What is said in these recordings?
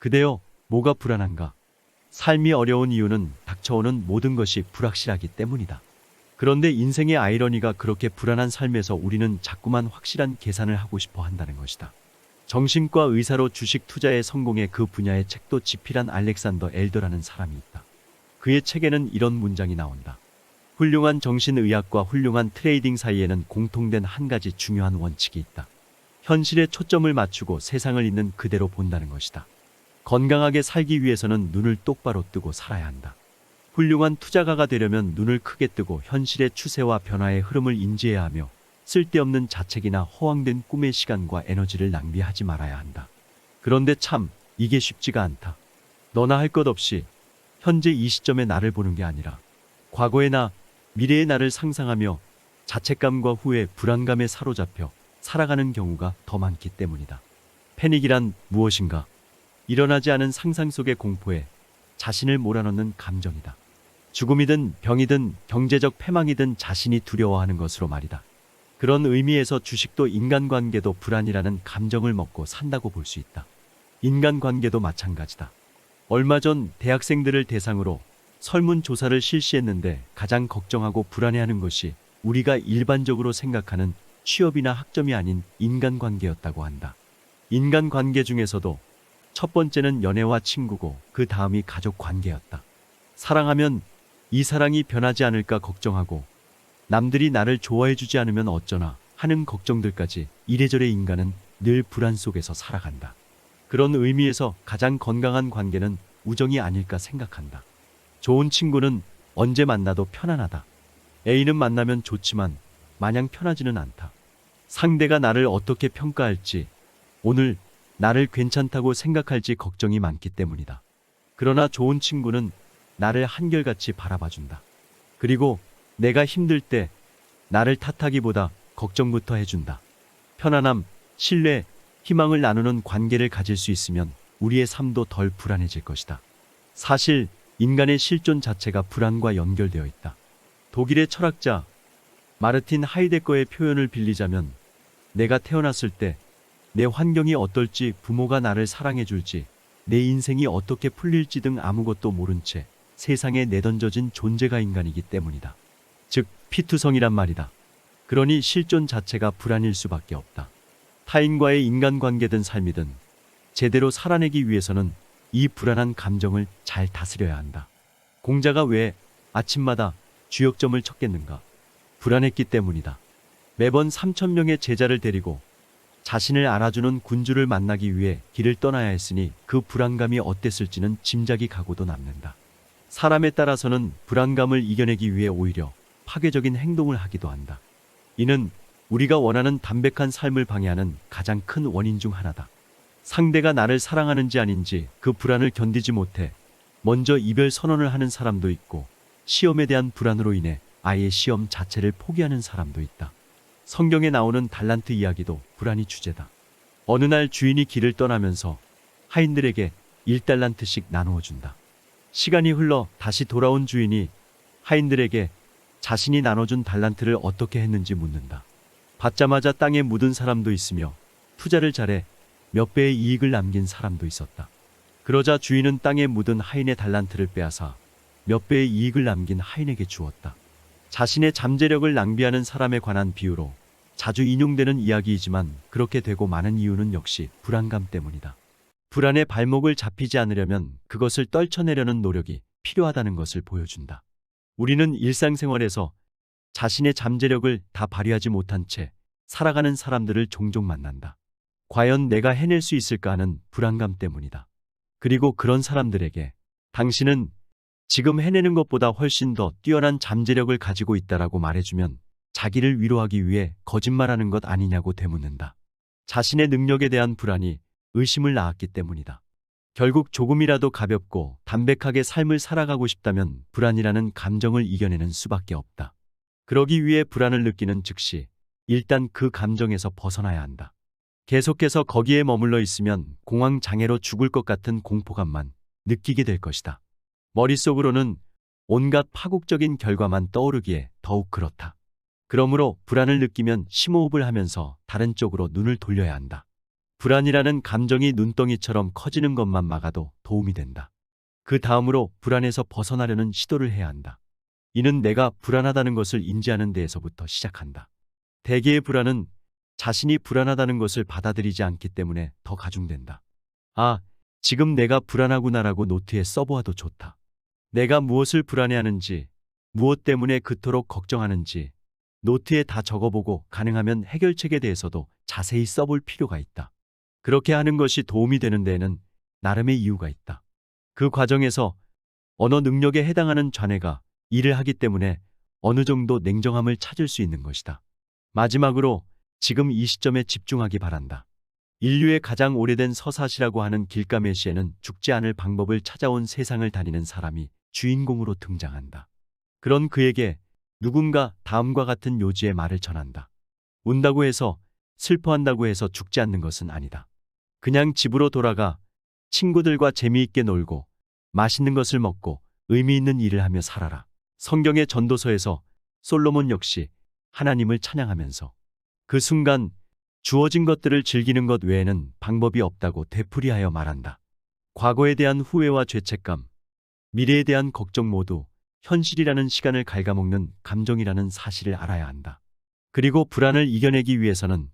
그대여, 뭐가 불안한가? 삶이 어려운 이유는 닥쳐오는 모든 것이 불확실하기 때문이다. 그런데 인생의 아이러니가 그렇게 불안한 삶에서 우리는 자꾸만 확실한 계산을 하고 싶어 한다는 것이다. 정신과 의사로 주식 투자의 성공의 그 분야의 책도 집필한 알렉산더 엘더라는 사람이 있다. 그의 책에는 이런 문장이 나온다. 훌륭한 정신의학과 훌륭한 트레이딩 사이에는 공통된 한 가지 중요한 원칙이 있다. 현실에 초점을 맞추고 세상을 있는 그대로 본다는 것이다. 건강하게 살기 위해서는 눈을 똑바로 뜨고 살아야 한다. 훌륭한 투자가가 되려면 눈을 크게 뜨고 현실의 추세와 변화의 흐름을 인지해야 하며 쓸데없는 자책이나 허황된 꿈의 시간과 에너지를 낭비하지 말아야 한다. 그런데 참 이게 쉽지가 않다. 너나 할 것 없이 현재 이 시점의 나를 보는 게 아니라 과거의 나, 미래의 나를 상상하며 자책감과 후회, 불안감에 사로잡혀 살아가는 경우가 더 많기 때문이다. 패닉이란 무엇인가? 일어나지 않은 상상 속의 공포에 자신을 몰아넣는 감정이다. 죽음이든 병이든 경제적 패망이든 자신이 두려워하는 것으로 말이다. 그런 의미에서 주식도 인간관계도 불안이라는 감정을 먹고 산다고 볼 수 있다. 인간관계도 마찬가지다. 얼마 전 대학생들을 대상으로 설문조사를 실시했는데 가장 걱정하고 불안해하는 것이 우리가 일반적으로 생각하는 취업이나 학점이 아닌 인간관계였다고 한다. 인간관계 중에서도 첫 번째는 연애와 친구고 그 다음이 가족관계였다. 사랑하면 이 사랑이 변하지 않을까 걱정하고 남들이 나를 좋아해주지 않으면 어쩌나 하는 걱정들까지 이래저래 인간은 늘 불안 속에서 살아간다. 그런 의미에서 가장 건강한 관계는 우정이 아닐까 생각한다. 좋은 친구는 언제 만나도 편안하다. 애인은 만나면 좋지만 마냥 편하지는 않다. 상대가 나를 어떻게 평가할지, 오늘 나를 괜찮다고 생각할지 걱정이 많기 때문이다. 그러나 좋은 친구는 나를 한결같이 바라봐준다. 그리고 내가 힘들 때 나를 탓하기보다 걱정부터 해준다. 편안함, 신뢰, 희망을 나누는 관계를 가질 수 있으면 우리의 삶도 덜 불안해질 것이다. 사실 인간의 실존 자체가 불안과 연결되어 있다. 독일의 철학자 마르틴 하이데거의 표현을 빌리자면 내가 태어났을 때 내 환경이 어떨지, 부모가 나를 사랑해줄지, 내 인생이 어떻게 풀릴지 등 아무것도 모른 채 세상에 내던져진 존재가 인간이기 때문이다. 즉 피투성이란 말이다. 그러니 실존 자체가 불안일 수밖에 없다. 타인과의 인간관계든 삶이든 제대로 살아내기 위해서는 이 불안한 감정을 잘 다스려야 한다. 공자가 왜 아침마다 주역점을 쳤겠는가? 불안했기 때문이다. 매번 3,000명의 제자를 데리고 자신을 알아주는 군주를 만나기 위해 길을 떠나야 했으니 그 불안감이 어땠을지는 짐작이 가고도 남는다. 사람에 따라서는 불안감을 이겨내기 위해 오히려 파괴적인 행동을 하기도 한다. 이는 우리가 원하는 담백한 삶을 방해하는 가장 큰 원인 중 하나다. 상대가 나를 사랑하는지 아닌지 그 불안을 견디지 못해 먼저 이별 선언을 하는 사람도 있고, 시험에 대한 불안으로 인해 아예 시험 자체를 포기하는 사람도 있다. 성경에 나오는 달란트 이야기도 불안이 주제다. 어느 날 주인이 길을 떠나면서 하인들에게 1달란트씩 나누어 준다. 시간이 흘러 다시 돌아온 주인이 하인들에게 자신이 나눠준 달란트를 어떻게 했는지 묻는다. 받자마자 땅에 묻은 사람도 있으며 투자를 잘해 몇 배의 이익을 남긴 사람도 있었다. 그러자 주인은 땅에 묻은 하인의 달란트를 빼앗아 몇 배의 이익을 남긴 하인에게 주었다. 자신의 잠재력을 낭비하는 사람에 관한 비유로 자주 인용되는 이야기이지만 그렇게 되고 마는 이유는 역시 불안감 때문이다. 불안의 발목을 잡히지 않으려면 그것을 떨쳐내려는 노력이 필요하다는 것을 보여준다. 우리는 일상생활에서 자신의 잠재력을 다 발휘하지 못한 채 살아가는 사람들을 종종 만난다. 과연 내가 해낼 수 있을까 하는 불안감 때문이다. 그리고 그런 사람들에게 당신은 지금 해내는 것보다 훨씬 더 뛰어난 잠재력을 가지고 있다라고 말해주면 자기를 위로하기 위해 거짓말하는 것 아니냐고 되묻는다. 자신의 능력에 대한 불안이 의심을 낳았기 때문이다. 결국 조금이라도 가볍고 담백하게 삶을 살아가고 싶다면 불안이라는 감정을 이겨내는 수밖에 없다. 그러기 위해 불안을 느끼는 즉시 일단 그 감정에서 벗어나야 한다. 계속해서 거기에 머물러 있으면 공황장애로 죽을 것 같은 공포감만 느끼게 될 것이다. 머릿속으로는 온갖 파국적인 결과만 떠오르기에 더욱 그렇다. 그러므로 불안을 느끼면 심호흡을 하면서 다른 쪽으로 눈을 돌려야 한다. 불안이라는 감정이 눈덩이처럼 커지는 것만 막아도 도움이 된다. 그 다음으로 불안에서 벗어나려는 시도를 해야 한다. 이는 내가 불안하다는 것을 인지하는 데에서부터 시작한다. 대개의 불안은 자신이 불안하다는 것을 받아들이지 않기 때문에 더 가중된다. 아, 지금 내가 불안하구나라고 노트에 써보아도 좋다. 내가 무엇을 불안해하는지, 무엇 때문에 그토록 걱정하는지 노트에 다 적어보고 가능하면 해결책에 대해서도 자세히 써볼 필요가 있다. 그렇게 하는 것이 도움이 되는 데에는 나름의 이유가 있다. 그 과정에서 언어 능력에 해당하는 자네가 일을 하기 때문에 어느 정도 냉정함을 찾을 수 있는 것이다. 마지막으로 지금 이 시점에 집중하기 바란다. 인류의 가장 오래된 서사시라고 하는 길가메시에는 죽지 않을 방법을 찾아온 세상을 다니는 사람이 주인공으로 등장한다. 그런 그에게 누군가 다음과 같은 요지의 말을 전한다. 운다고 해서, 슬퍼한다고 해서 죽지 않는 것은 아니다. 그냥 집으로 돌아가 친구들과 재미있게 놀고 맛있는 것을 먹고 의미 있는 일을 하며 살아라. 성경의 전도서에서 솔로몬 역시 하나님을 찬양하면서 그 순간 주어진 것들을 즐기는 것 외에는 방법이 없다고 되풀이하여 말한다. 과거에 대한 후회와 죄책감, 미래에 대한 걱정 모두 현실이라는 시간을 갉아먹는 감정이라는 사실을 알아야 한다. 그리고 불안을 이겨내기 위해서는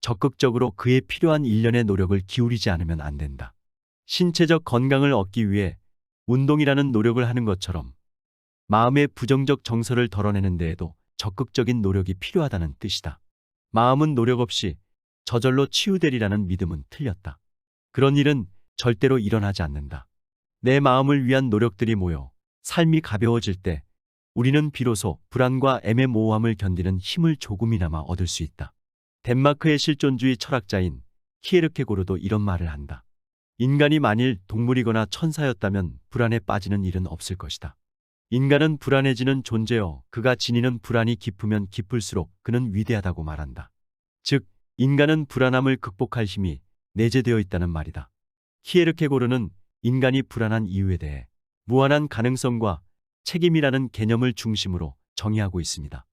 적극적으로 그에 필요한 일련의 노력을 기울이지 않으면 안 된다. 신체적 건강을 얻기 위해 운동이라는 노력을 하는 것처럼 마음의 부정적 정서를 덜어내는 데에도 적극적인 노력이 필요하다는 뜻이다. 마음은 노력 없이 저절로 치유되리라는 믿음은 틀렸다. 그런 일은 절대로 일어나지 않는다. 내 마음을 위한 노력들이 모여 삶이 가벼워질 때 우리는 비로소 불안과 애매모호함을 견디는 힘을 조금이나마 얻을 수 있다. 덴마크의 실존주의 철학자인 키에르케고르도 이런 말을 한다. 인간이 만일 동물이거나 천사였다면 불안에 빠지는 일은 없을 것이다. 인간은 불안해지는 존재여 그가 지니는 불안이 깊으면 깊을수록 그는 위대하다고 말한다. 즉, 인간은 불안함을 극복할 힘이 내재되어 있다는 말이다. 키에르케고르는 인간이 불안한 이유에 대해 무한한 가능성과 책임이라는 개념을 중심으로 정의하고 있습니다.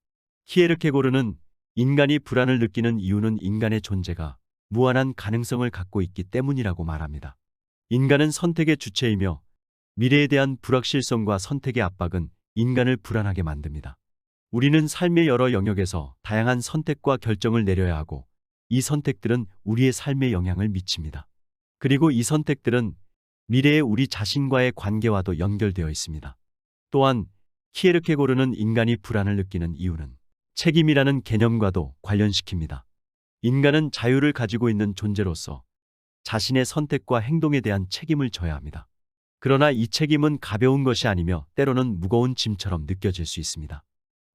키에르케고르는 인간이 불안을 느끼는 이유는 인간의 존재가 무한한 가능성을 갖고 있기 때문이라고 말합니다. 인간은 선택의 주체이며 미래에 대한 불확실성과 선택의 압박은 인간을 불안하게 만듭니다. 우리는 삶의 여러 영역에서 다양한 선택과 결정을 내려야 하고 이 선택들은 우리의 삶에 영향을 미칩니다. 그리고 이 선택들은 미래의 우리 자신과의 관계와도 연결되어 있습니다. 또한 키에르케고르는 인간이 불안을 느끼는 이유는 책임이라는 개념과도 관련시킵니다. 인간은 자유를 가지고 있는 존재로서 자신의 선택과 행동에 대한 책임을 져야 합니다. 그러나 이 책임은 가벼운 것이 아니며 때로는 무거운 짐처럼 느껴질 수 있습니다.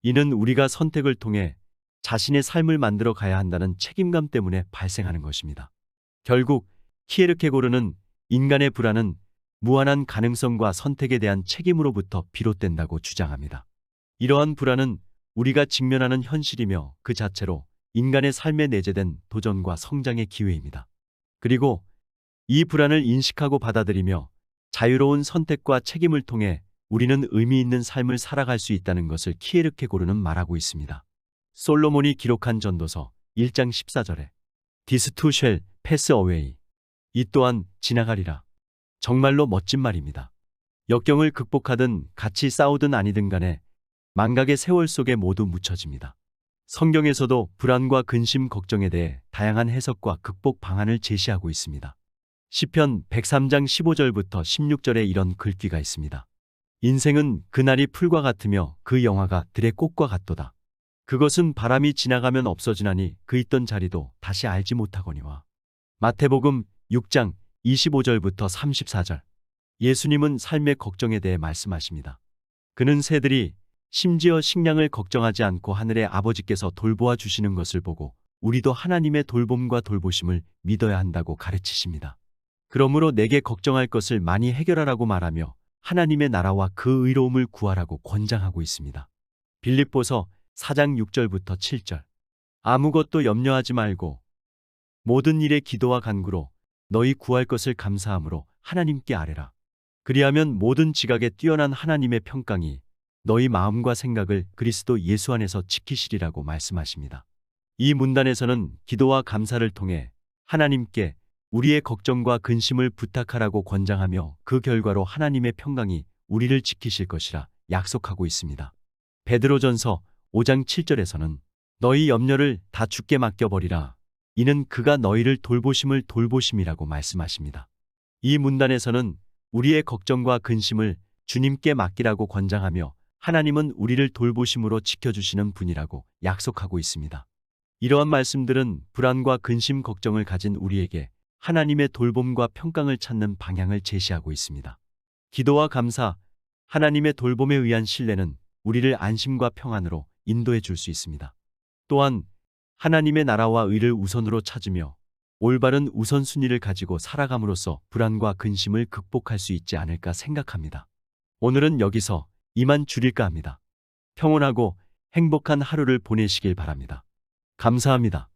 이는 우리가 선택을 통해 자신의 삶을 만들어 가야 한다는 책임감 때문에 발생하는 것입니다. 결국 키에르케고르는 인간의 불안은 무한한 가능성과 선택에 대한 책임으로부터 비롯된다고 주장합니다. 이러한 불안은 우리가 직면하는 현실이며 그 자체로 인간의 삶에 내재된 도전과 성장의 기회입니다. 그리고 이 불안을 인식하고 받아들이며 자유로운 선택과 책임을 통해 우리는 의미 있는 삶을 살아갈 수 있다는 것을 키에르케고르는 말하고 있습니다. 솔로몬이 기록한 전도서 1장 14절에 This too shall pass away. 이 또한 지나가리라. 정말로 멋진 말입니다. 역경을 극복하든 같이 싸우든 아니든 간에 망각의 세월 속에 모두 묻혀집니다. 성경에서도 불안과 근심, 걱정에 대해 다양한 해석과 극복 방안을 제시하고 있습니다. 시편 103장 15절부터 16절에 이런 글귀가 있습니다. 인생은 그날이 풀과 같으며 그 영화가 들의 꽃과 같도다. 그것은 바람이 지나가면 없어지나니 그 있던 자리도 다시 알지 못하거니와. 마태복음 6장 25절부터 34절. 예수님은 삶의 걱정에 대해 말씀하십니다. 그는 새들이 심지어 식량을 걱정하지 않고 하늘의 아버지께서 돌보아 주시는 것을 보고 우리도 하나님의 돌봄과 돌보심을 믿어야 한다고 가르치십니다. 그러므로 내게 걱정할 것을 많이 해결하라고 말하며 하나님의 나라와 그 의로움을 구하라고 권장하고 있습니다. 빌립보서 4장 6절부터 7절. 아무것도 염려하지 말고 모든 일에 기도와 간구로 너희 구할 것을 감사함으로 하나님께 아뢰라. 그리하면 모든 지각에 뛰어난 하나님의 평강이 너희 마음과 생각을 그리스도 예수 안에서 지키시리라고 말씀하십니다. 이 문단에서는 기도와 감사를 통해 하나님께 우리의 걱정과 근심을 부탁하라고 권장하며 그 결과로 하나님의 평강이 우리를 지키실 것이라 약속하고 있습니다. 베드로전서 5장 7절에서는 너희 염려를 다 주께 맡겨버리라. 이는 그가 너희를 돌보심을 돌보심이라고 말씀하십니다. 이 문단에서는 우리의 걱정과 근심을 주님께 맡기라고 권장하며 하나님은 우리를 돌보심으로 지켜주시는 분이라고 약속하고 있습니다. 이러한 말씀들은 불안과 근심 걱정을 가진 우리에게 하나님의 돌봄과 평강을 찾는 방향을 제시하고 있습니다. 기도와 감사, 하나님의 돌봄에 의한 신뢰는 우리를 안심과 평안으로 인도해 줄 수 있습니다. 또한 하나님의 나라와 의를 우선으로 찾으며 올바른 우선순위를 가지고 살아감으로써 불안과 근심을 극복할 수 있지 않을까 생각합니다. 오늘은 여기서 이만 줄일까 합니다. 평온하고 행복한 하루를 보내시길 바랍니다. 감사합니다.